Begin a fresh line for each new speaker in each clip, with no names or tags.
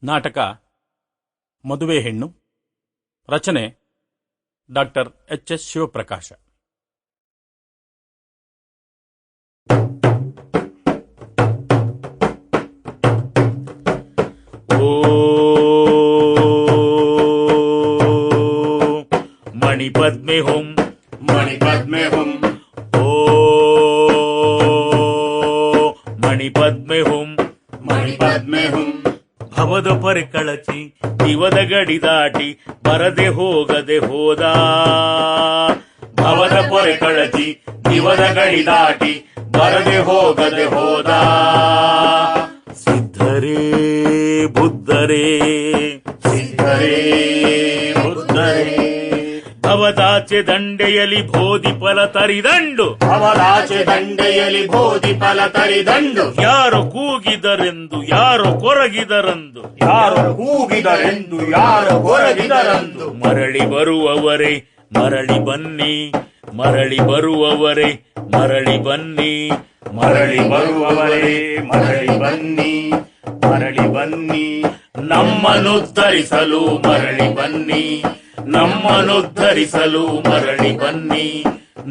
ನಾಟಕ ಮದುವೆ ಹೆಣ್ಣು. ರಚನೆ ಡಾಕ್ಟರ್ ಎಚ್.ಎಸ್. ಶಿವಪ್ರಕಾಶ. ಓ ಮಣಿಪದ್ಮೆ ಹೋಂ ಮಣಿಪದ್ಮೆ ಹೋಂ, ಓ ಮಣಿಪದ್ಮೆ ಹೋಂ ಮಣಿಪದ್ಮೆ ಹೋಂ. ಭವದ ಪರಿಕಳಚಿ ದಿವದ ಗಡಿ ದಾಟಿ ಬರದೆ ಹೋಗದೆ ಹೋದ. ಭವದ ಪರಿಕಳಚಿ ದಿವದ ಗಡಿ ದಾಟಿ ಬರದೆ ಹೋಗದೆ ಹೋದ. ಸಿದ್ಧರೇ ಬುದ್ಧರೇ ಸಿದ್ಧರೇ ಬುದ್ಧರೇ, ಭವದಾಚೆ ದಂಡೆಯಲಿ ಬೋಧಿ ಫಲ ತರಿದಂಡು. ಭವದಾಚೆ ದಂಡೆಯಲಿ ಬೋಧಿ ಫಲ ತರಿದಂಡು. ಯಾರೋ ಕೂಗಿದರೆಂದು ಯಾರೋ ಕೊರಗಿದರಂದು. ಯಾರೋ ಕೂಗಿದರೆಂದು ಯಾರೋ ಕೊರಗಿದರಂದು. ಮರಳಿ ಬರುವವರೇ ಮರಳಿ ಬನ್ನಿ, ಮರಳಿ ಬರುವವರೇ ಮರಳಿ ಬನ್ನಿ, ಮರಳಿ ಬರುವವರೇ ಮರಳಿ ಬನ್ನಿ, ಮರಳಿ ಬನ್ನಿ. ನಮ್ಮನ್ನುದ್ಧರಿಸಲು ಮರಳಿ ಬನ್ನಿ, ನಮ್ಮನ್ನುದ್ಧರಿಸಲು ಮರಳಿ ಬನ್ನಿ,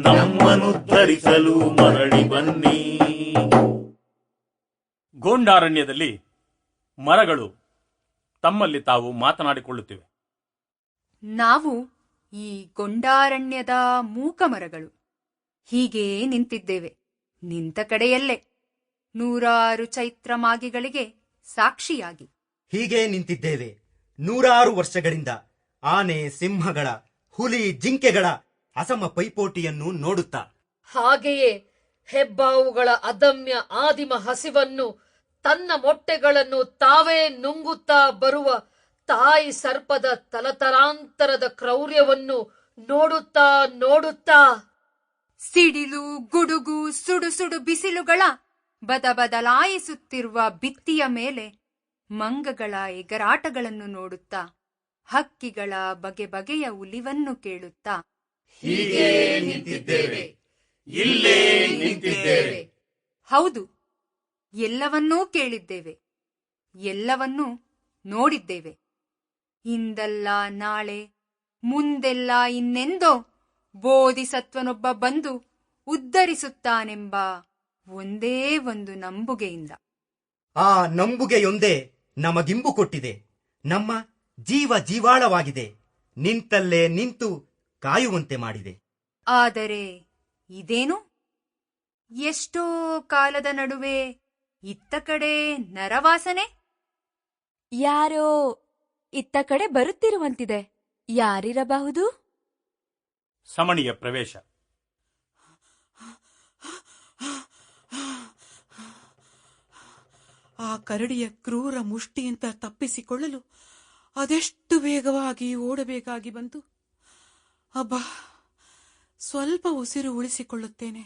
ನಮ್ಮನ್ನುದ್ಧರಿಸಲು ಮರಳಿ ಬನ್ನಿ. ಗೊಂಡಾರಣ್ಯದಲ್ಲಿ ಮರಗಳು ತಮ್ಮಲ್ಲಿ ತಾವು ಮಾತನಾಡಿಕೊಳ್ಳುತ್ತಿವೆ.
ನಾವು ಈ ಗೊಂಡಾರಣ್ಯದ ಮೂಕ ಮರಗಳು ಹೀಗೇ ನಿಂತಿದ್ದೇವೆ. ನಿಂತ ಕಡೆಯಲ್ಲೇ 100 ಚೈತ್ರ ಮಾಗಿಗಳಿಗೆ ಸಾಕ್ಷಿಯಾಗಿ
ಹೀಗೆ ನಿಂತಿದ್ದೇವೆ 100 ವರ್ಷಗಳಿಂದ. ಆನೆ, ಸಿಂಹಗಳ, ಹುಲಿ, ಜಿಂಕೆಗಳ ಅಸಮ ಪೈಪೋಟಿಯನ್ನು ನೋಡುತ್ತಾ,
ಹಾಗೆಯೇ ಹೆಬ್ಬಾವುಗಳ ಅದಮ್ಯ ಆದಿಮ ಹಸಿವನ್ನು, ತನ್ನ ಮೊಟ್ಟೆಗಳನ್ನು ತಾವೇ ನುಂಗುತ್ತಾ ಬರುವ ತಾಯಿ ಸರ್ಪದ ತಲತಲಾಂತರದ ಕ್ರೌರ್ಯವನ್ನು ನೋಡುತ್ತಾ ನೋಡುತ್ತಾ,
ಸಿಡಿಲು, ಗುಡುಗು, ಸುಡು ಸುಡು ಬಿಸಿಲುಗಳ ಬದಲಾಯಿಸುತ್ತಿರುವ ಭಿತ್ತಿಯ ಮೇಲೆ ಮಂಗಗಳ ಎಗರಾಟಗಳನ್ನು ನೋಡುತ್ತಾ, ಹಕ್ಕಿಗಳ ಬಗೆ ಬಗೆಯ ಉಲಿವನ್ನು ಕೇಳುತ್ತಾ
ಹೀಗೆ ನಿಂತಿದ್ದೇವೆ, ಇಲ್ಲೇ ನಿಂತಿದ್ದೇವೆ.
ಹೌದು, ಎಲ್ಲವನ್ನೂ ಕೇಳಿದ್ದೇವೆ, ಎಲ್ಲವನ್ನೂ ನೋಡಿದ್ದೇವೆ. ಇಂದಲ್ಲ ನಾಳೆ, ಮುಂದೆಲ್ಲ ಇನ್ನೆಂದೋ ಬೋಧಿಸತ್ವನೊಬ್ಬ ಬಂದು ಉದ್ಧರಿಸುತ್ತಾನೆಂಬ ಒಂದೇ ಒಂದು ನಂಬುಗೆಯಿಂದ.
ಆ ನಂಬುಗೆಯೊಂದೇ ನಮಗಿಂಬು ಕೊಟ್ಟಿದೆ, ನಮ್ಮ ಜೀವ ಜೀವಾಳವಾಗಿದೆ, ನಿಂತಲ್ಲೇ ನಿಂತು ಕಾಯುವಂತೆ ಮಾಡಿದೆ.
ಆದರೆ ಇದೇನು? ಎಷ್ಟೋ ಕಾಲದ ನಡುವೆ ಇತ್ತ ಕಡೆ ನರವಾಸನೆ.
ಯಾರೋ ಇತ್ತ ಕಡೆ ಬರುತ್ತಿರುವಂತಿದೆ. ಯಾರಿರಬಹುದು?
ಸಮಣಿಯ ಪ್ರವೇಶ.
ಆ ಕರಡಿಯ ಕ್ರೂರ ಮುಷ್ಟಿಯಿಂದ ತಪ್ಪಿಸಿಕೊಳ್ಳಲು ಅದೆಷ್ಟು ವೇಗವಾಗಿ ಓಡಬೇಕಾಗಿ ಬಂತು. ಅಬ್ಬಾ, ಸ್ವಲ್ಪ ಉಸಿರು ಉಳಿಸಿಕೊಳ್ಳುತ್ತೇನೆ.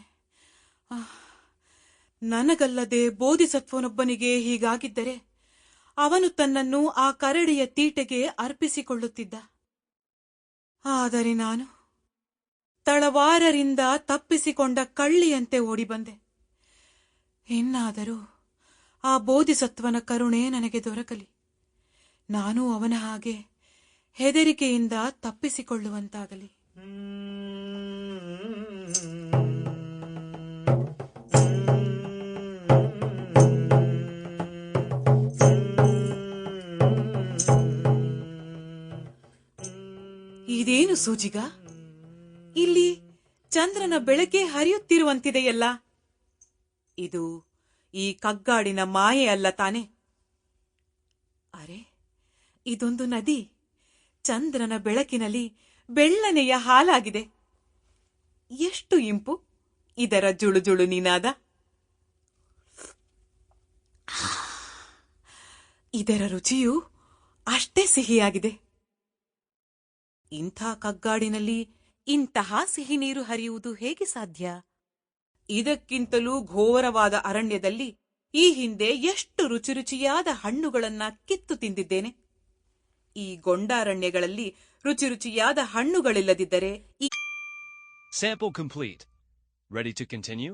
ನನಗಲ್ಲದೆ ಬೋಧಿಸತ್ವನೊಬ್ಬನಿಗೆ ಹೀಗಾಗಿದ್ದರೆ ಅವನು ತನ್ನನ್ನು ಆ ಕರಡಿಯ ತೀಟೆಗೆ ಅರ್ಪಿಸಿಕೊಳ್ಳುತ್ತಿದ್ದ. ಆದರೆ ನಾನು ತಳವಾರರಿಂದ ತಪ್ಪಿಸಿಕೊಂಡ ಕಳ್ಳಿಯಂತೆ ಓಡಿಬಂದೆ. ಇನ್ನಾದರೂ ಆ ಬೋಧಿಸತ್ವನ ಕರುಣೆ ನನಗೆ ದೊರಕಲಿ, ನಾನು ಅವನ ಹಾಗೆ ಹೆದರಿಕೆಯಿಂದ ತಪ್ಪಿಸಿಕೊಳ್ಳುವಂತಾಗಲಿ. ಇದೇನು ಸೂಜಿಗ? ಇಲ್ಲಿ ಚಂದ್ರನ ಬೆಳಕೆ ಹರಿಯುತ್ತಿರುವಂತಿದೆಯಲ್ಲ. ಇದು ಈ ಕಗ್ಗಾಡಿನ ಮಾಯೆ ಅಲ್ಲ ತಾನೆ? ಅರೆ, ಇದೊಂದು ನದಿ ಚಂದ್ರನ ಬೆಳಕಿನಲ್ಲಿ ಬೆಳ್ಳನೆಯ ಹಾಲಾಗಿದೆ. ಎಷ್ಟು ಇಂಪು ಇದರ ಜುಳುಜುಳು ನಿನಾದ! ಇದರ ರುಚಿಯು ಅಷ್ಟೇ ಸಿಹಿಯಾಗಿದೆ. ಇಂಥ ಕಗ್ಗಾಡಿನಲ್ಲಿ ಇಂತಹ ಸಿಹಿ ನೀರು ಹರಿಯುವುದು ಹೇಗೆ ಸಾಧ್ಯ? ಇದಕ್ಕಿಂತಲೂ ಘೋರವಾದ ಅರಣ್ಯದಲ್ಲಿ ಈ ಹಿಂದೆ ಎಷ್ಟು ರುಚಿರುಚಿಯಾದ ಹಣ್ಣುಗಳನ್ನ ಕಿತ್ತು ತಿಂದಿದ್ದೇನೆ. ಈ ಗೊಂಡಾರಣ್ಯಗಳಲ್ಲಿ ರುಚಿರುಚಿಯಾದ ಹಣ್ಣುಗಳಿಲ್ಲದಿದ್ದರೆ
Sample complete. Ready to continue?